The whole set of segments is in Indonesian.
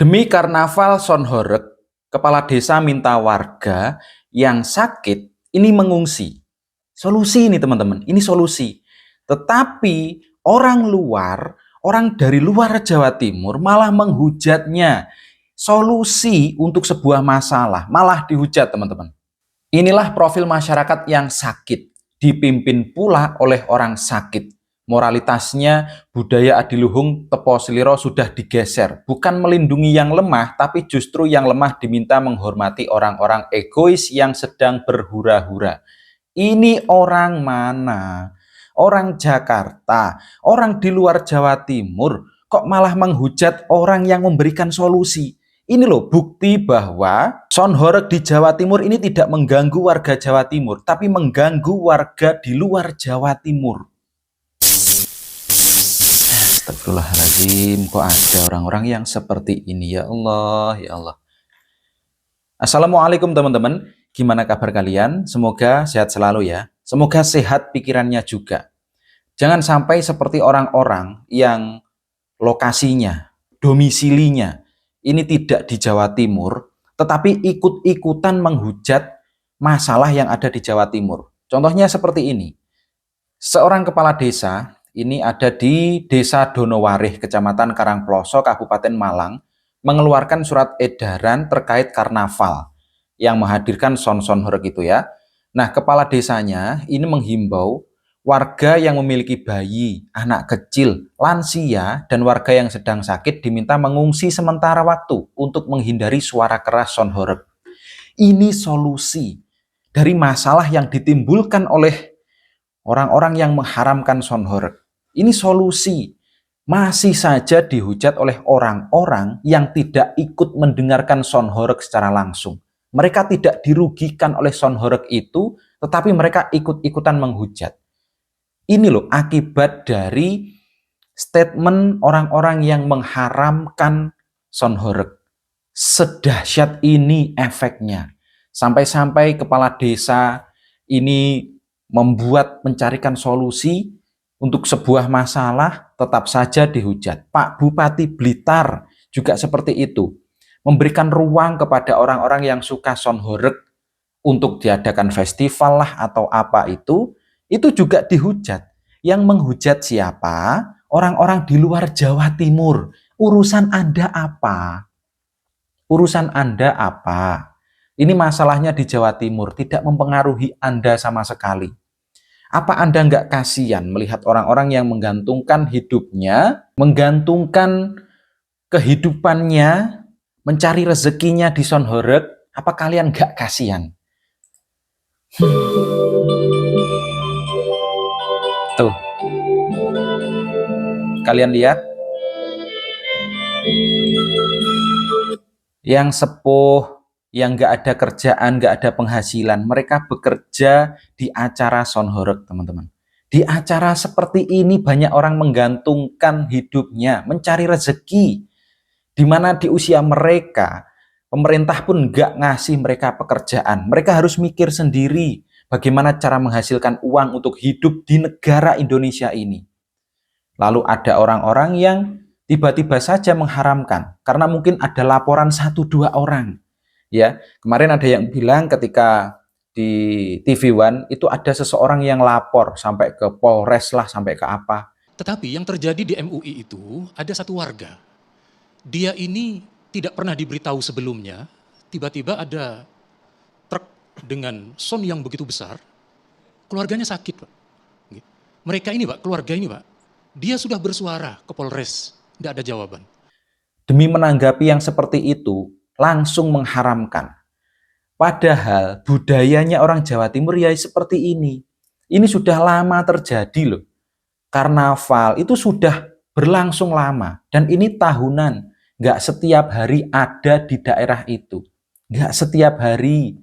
Demi karnaval Sonhoreg, kepala desa minta warga yang sakit ini mengungsi. Solusi ini teman-teman, ini solusi. Tetapi orang dari luar Jawa Timur malah menghujatnya. Solusi untuk sebuah masalah malah dihujat teman-teman. Inilah profil masyarakat yang sakit, dipimpin pula oleh orang sakit. Moralitasnya budaya adiluhung tepo seliro sudah digeser. Bukan melindungi yang lemah, tapi justru yang lemah diminta menghormati orang-orang egois yang sedang berhura-hura. Ini orang mana? Orang Jakarta, orang di luar Jawa Timur, kok malah menghujat orang yang memberikan solusi. Ini loh bukti bahwa Sonhoreg di Jawa Timur ini tidak mengganggu warga Jawa Timur, tapi mengganggu warga di luar Jawa Timur. Astagfirullahaladzim, kok ada orang-orang yang seperti ini, ya Allah, ya Allah. Assalamualaikum teman-teman, gimana kabar kalian? Semoga sehat selalu ya, semoga sehat pikirannya juga. Jangan sampai seperti orang-orang yang lokasinya, domisilinya, ini tidak di Jawa Timur, tetapi ikut-ikutan menghujat masalah yang ada di Jawa Timur. Contohnya seperti ini, seorang kepala desa, ini ada di Desa Donowarih, Kecamatan Karangploso, Kabupaten Malang, mengeluarkan surat edaran terkait karnaval yang menghadirkan Sonhoreg itu ya. Nah, kepala desanya ini menghimbau warga yang memiliki bayi, anak kecil, lansia, dan warga yang sedang sakit diminta mengungsi sementara waktu untuk menghindari suara keras Sonhoreg. Ini solusi dari masalah yang ditimbulkan oleh orang-orang yang mengharamkan Sonhoreg. Ini solusi. Masih saja dihujat oleh orang-orang yang tidak ikut mendengarkan Sonhoreg secara langsung. Mereka tidak dirugikan oleh Sonhoreg itu, tetapi mereka ikut-ikutan menghujat. Ini loh akibat dari statement orang-orang yang mengharamkan Sonhoreg. Sedahsyat ini efeknya. Sampai-sampai kepala desa ini mencarikan solusi untuk sebuah masalah, tetap saja dihujat. Pak Bupati Blitar juga seperti itu. Memberikan ruang kepada orang-orang yang suka Sonhoreg untuk diadakan festival lah atau apa itu juga dihujat. Yang menghujat siapa? Orang-orang di luar Jawa Timur. Urusan Anda apa? Urusan Anda apa? Ini masalahnya di Jawa Timur, tidak mempengaruhi Anda sama sekali. Apa Anda nggak kasihan melihat orang-orang yang menggantungkan hidupnya, menggantungkan kehidupannya, mencari rezekinya di Sonhoreg? Apa kalian nggak kasihan? Tuh, kalian lihat, yang sepuh, yang nggak ada kerjaan, nggak ada penghasilan, mereka bekerja di acara Sonhoreg, teman-teman. Di acara seperti ini banyak orang menggantungkan hidupnya, mencari rezeki, di mana di usia mereka, pemerintah pun nggak ngasih mereka pekerjaan. Mereka harus mikir sendiri bagaimana cara menghasilkan uang untuk hidup di negara Indonesia ini. Lalu ada orang-orang yang tiba-tiba saja mengharamkan, karena mungkin ada laporan 1-2 orang. Ya, kemarin ada yang bilang ketika di TV One itu ada seseorang yang lapor sampai ke Polres lah, sampai ke apa. Tetapi yang terjadi di MUI itu ada satu warga. Dia ini tidak pernah diberitahu sebelumnya, tiba-tiba ada truk dengan son yang begitu besar, keluarganya sakit, Pak. Mereka ini, Pak, keluarga ini, Pak, dia sudah bersuara ke Polres, tidak ada jawaban. Demi menanggapi yang seperti itu, langsung mengharamkan. Padahal budayanya orang Jawa Timur ya seperti ini. Ini sudah lama terjadi loh. Karnaval itu sudah berlangsung lama. Dan ini tahunan. Nggak setiap hari ada di daerah itu. Nggak setiap hari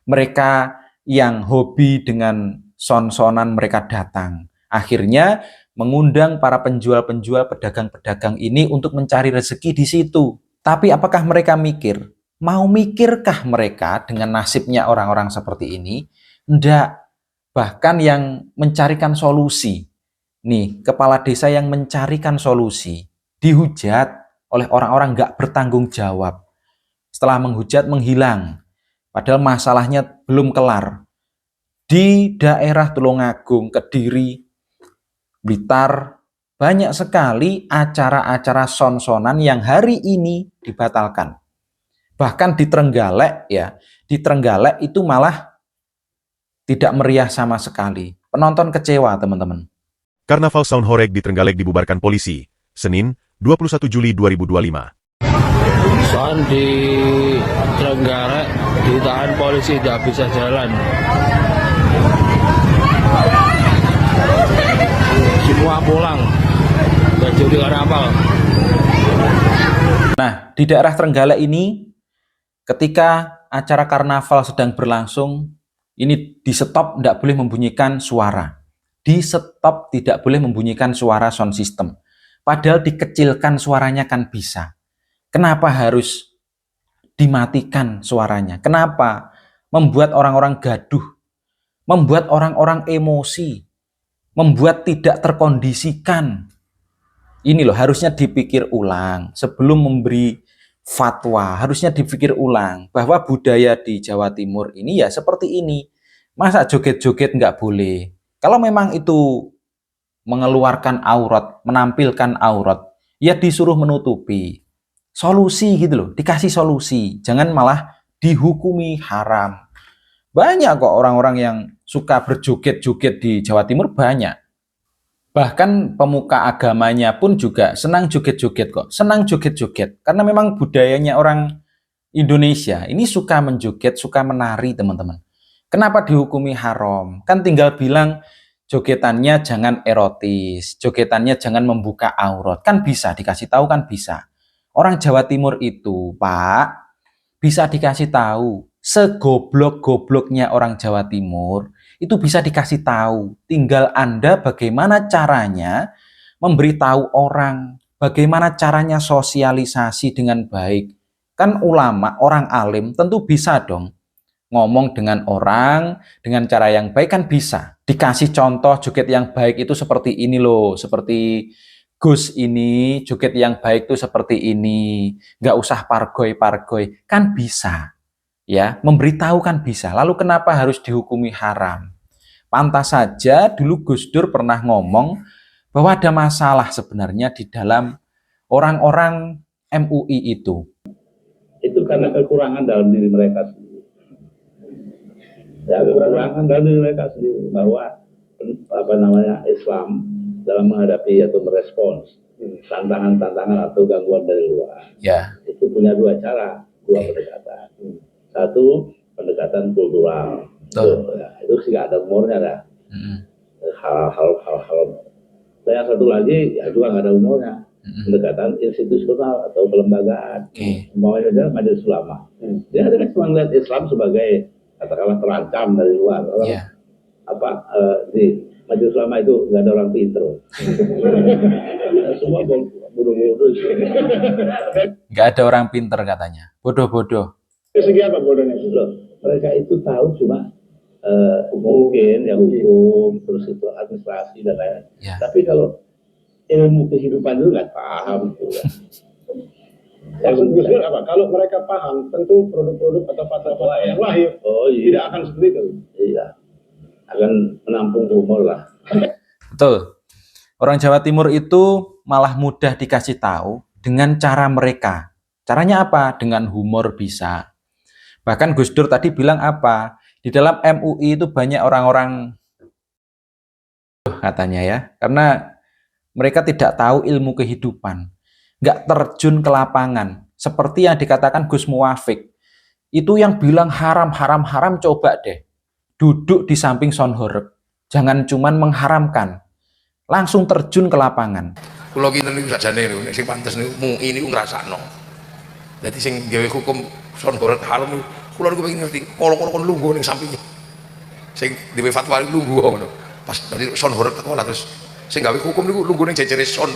mereka yang hobi dengan son-sonan mereka datang. Akhirnya mengundang para penjual-penjual, pedagang-pedagang ini untuk mencari rezeki di situ. Tapi apakah mereka mikir? Mau mikirkah mereka dengan nasibnya orang-orang seperti ini? Enggak. Bahkan yang mencarikan solusi. Nih, kepala desa yang mencarikan solusi dihujat oleh orang-orang nggak bertanggung jawab. Setelah menghujat, menghilang. Padahal masalahnya belum kelar. Di daerah Tulungagung, Kediri, Blitar, banyak sekali acara-acara son-sonan yang hari ini dibatalkan. Bahkan di Trenggalek ya, di Trenggalek itu malah tidak meriah sama sekali. Penonton kecewa, teman-teman. Karnaval Sound Horeg di Trenggalek dibubarkan polisi, Senin, 21 Juli 2025. Soal di Trenggalek ditahan polisi, tidak bisa jalan. Semua pulang, gak jadi karnaval. Nah, di daerah Trenggalek ini, ketika acara karnaval sedang berlangsung, ini di stop, tidak boleh membunyikan suara. Di stop, tidak boleh membunyikan suara sound system. Padahal dikecilkan suaranya kan bisa. Kenapa harus dimatikan suaranya? Kenapa membuat orang-orang gaduh, membuat orang-orang emosi, membuat tidak terkondisikan? Ini loh, harusnya dipikir ulang sebelum memberi fatwa. Harusnya dipikir ulang bahwa budaya di Jawa Timur ini ya seperti ini. Masa joget-joget nggak boleh? Kalau memang itu mengeluarkan aurat, menampilkan aurat, ya disuruh menutupi. Solusi gitu loh, dikasih solusi. Jangan malah dihukumi haram. Banyak kok orang-orang yang suka berjoget-joget di Jawa Timur, banyak. Bahkan pemuka agamanya pun juga senang joget-joget kok. Senang joget-joget. Karena memang budayanya orang Indonesia ini suka menjoget, suka menari, teman-teman. Kenapa dihukumi haram? Kan tinggal bilang jogetannya jangan erotis, jogetannya jangan membuka aurat. Kan bisa, dikasih tahu kan bisa. Orang Jawa Timur itu, Pak, bisa dikasih tahu. Segoblok-gobloknya orang Jawa Timur, itu bisa dikasih tahu. Tinggal Anda bagaimana caranya memberitahu orang, bagaimana caranya sosialisasi dengan baik. Kan ulama, orang alim tentu bisa dong ngomong dengan orang dengan cara yang baik, kan bisa. Dikasih contoh joget yang baik itu seperti ini loh, seperti Gus ini, joget yang baik itu seperti ini. Nggak usah pargoy-pargoy, kan bisa. Ya, memberitahu kan bisa. Lalu kenapa harus dihukumi haram? Pantas saja dulu Gus Dur pernah ngomong bahwa ada masalah sebenarnya di dalam orang-orang MUI itu. Itu karena kekurangan dalam diri mereka sendiri. Ya, kekurangan dalam diri mereka sendiri, bahwa Islam dalam menghadapi atau merespons tantangan-tantangan atau gangguan dari luar. Ya. Itu punya dua cara, dua pendekatan. Satu, pendekatan kultural. Itu sih nggak ada umurnya dah. Hal-hal. Dan yang satu lagi ya juga nggak ada umurnya. Pendekatan institusional atau kelembagaan. Umpamanya saja Majelis Ulama. Dia kan cuma melihat Islam sebagai katakanlah terancam dari luar. Di Majelis Ulama itu nggak ada orang pintar. Semua bodoh-bodoh. Nggak ada orang pintar katanya. Bodoh-bodoh. Segi apa bodohnya? Mereka itu tahu cuma mungkin ya hukum, terus itu administrasi dan lain-lain. Ya. Tapi kalau ilmu kehidupan itu nggak paham itu. Maksudnya apa? Kalau mereka paham, tentu produk-produk atau fatwa yang lahir tidak akan seperti itu. Iya, akan menampung humor lah. Betul. Orang Jawa Timur itu malah mudah dikasih tahu dengan cara mereka. Caranya apa? Dengan humor bisa. Bahkan Gus Dur tadi bilang apa? Di dalam MUI itu banyak orang-orang katanya ya, karena mereka tidak tahu ilmu kehidupan, nggak terjun ke lapangan. Seperti yang dikatakan Gus Muwafiq, itu yang bilang haram, coba deh duduk di samping sound horeg, jangan cuman mengharamkan, langsung terjun ke lapangan. Kulo kinten niku sajane niku sing pantes niku MUI niku ngrasakno. Dadi sing gawe hukum sound horeg haram niku kulo niku pengen ngerti, kala-kala kon lungguh ning sampinge. Sing dhewe fatwa lungguh ngono. Pas dadi sound horeg teko lah terus sing gawe hukum niku lungguh ning jejere sound.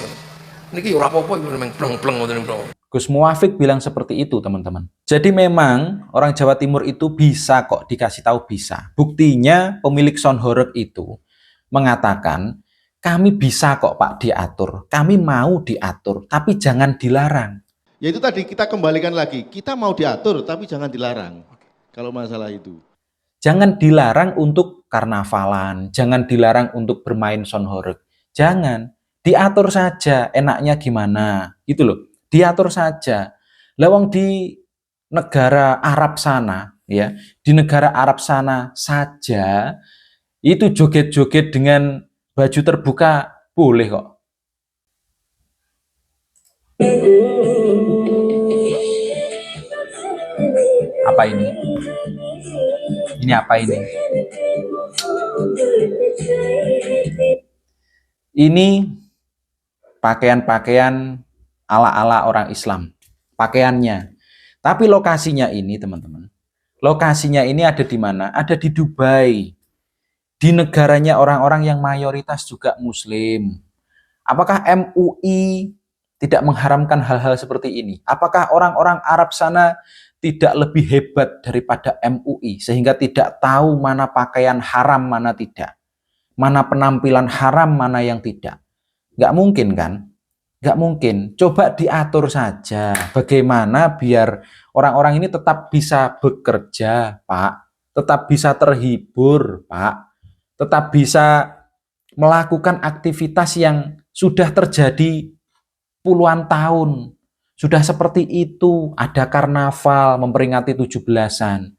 Niki ora apa-apa iku memang pleng-pleng ngoten niku. Gus Muwafiq bilang seperti itu, teman-teman. Jadi memang orang Jawa Timur itu bisa kok dikasih tahu bisa. Buktinya pemilik sound horeg itu mengatakan, kami bisa kok Pak diatur, kami mau diatur, tapi jangan dilarang. Ya itu tadi kita kembalikan lagi, kita mau diatur tapi jangan dilarang. Kalau masalah itu. Jangan dilarang untuk karnavalan, jangan dilarang untuk bermain sonhoreg. Jangan, diatur saja enaknya gimana, gitu loh. Diatur saja. Lawang di negara Arab sana, ya, di negara Arab sana saja itu joget-joget dengan baju terbuka boleh kok. Apa ini? Ini apa ini? Ini pakaian-pakaian ala-ala orang Islam. Pakaiannya. Tapi lokasinya ini, teman-teman. Lokasinya ini ada di mana? Ada di Dubai. Di negaranya orang-orang yang mayoritas juga Muslim. Apakah MUI tidak mengharamkan hal-hal seperti ini? Apakah orang-orang Arab sana tidak lebih hebat daripada MUI sehingga tidak tahu mana pakaian haram, mana tidak? Mana penampilan haram, mana yang tidak? Nggak mungkin kan? Nggak mungkin. Coba diatur saja. Bagaimana biar orang-orang ini tetap bisa bekerja, Pak. Tetap bisa terhibur, Pak. Tetap bisa melakukan aktivitas yang sudah terjadi puluhan tahun. Sudah seperti itu, ada karnaval memperingati 17-an.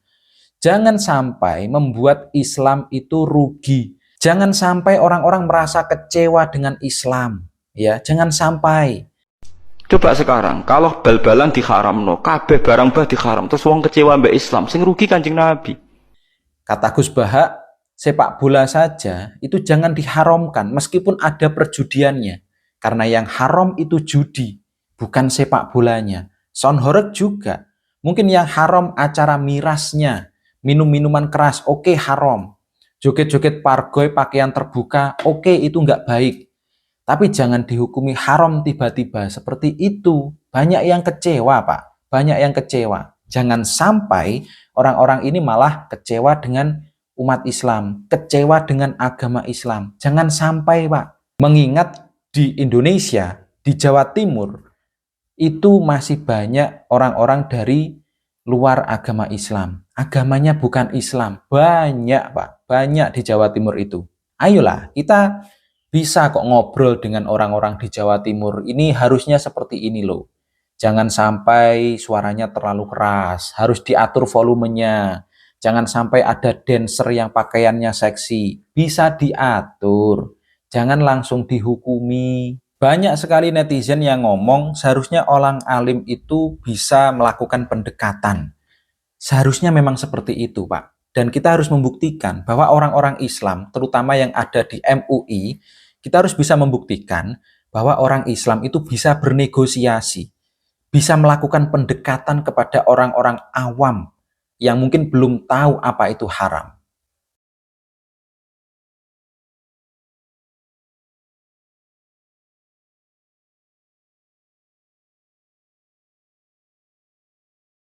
Jangan sampai membuat Islam itu rugi. Jangan sampai orang-orang merasa kecewa dengan Islam. Ya, jangan sampai. Coba sekarang, kalau bal-balan diharamno, kabeh barang bah diharam, terus wong kecewa mbak Islam, sing rugi Kanjeng Nabi. Kata Gus Bahak, sepak bola saja itu jangan diharamkan meskipun ada perjudiannya. Karena yang haram itu judi, bukan sepak bolanya. Sonhoreg juga. Mungkin yang haram acara mirasnya, minum-minuman keras, oke haram. Joget-joget pargoy, pakaian terbuka, oke itu nggak baik. Tapi jangan dihukumi haram tiba-tiba seperti itu. Banyak yang kecewa, Pak. Banyak yang kecewa. Jangan sampai orang-orang ini malah kecewa dengan umat Islam, kecewa dengan agama Islam. Jangan sampai, Pak. Mengingat di Indonesia, di Jawa Timur, itu masih banyak orang-orang dari luar agama Islam. Agamanya bukan Islam. Banyak, Pak. Banyak di Jawa Timur itu. Ayolah, kita bisa kok ngobrol dengan orang-orang di Jawa Timur. Ini harusnya seperti ini loh. Jangan sampai suaranya terlalu keras. Harus diatur volumenya. Jangan sampai ada dancer yang pakaiannya seksi. Bisa diatur. Jangan langsung dihukumi. Banyak sekali netizen yang ngomong seharusnya orang alim itu bisa melakukan pendekatan. Seharusnya memang seperti itu, Pak. Dan kita harus membuktikan bahwa orang-orang Islam, terutama yang ada di MUI, kita harus bisa membuktikan bahwa orang Islam itu bisa bernegosiasi, bisa melakukan pendekatan kepada orang-orang awam yang mungkin belum tahu apa itu haram.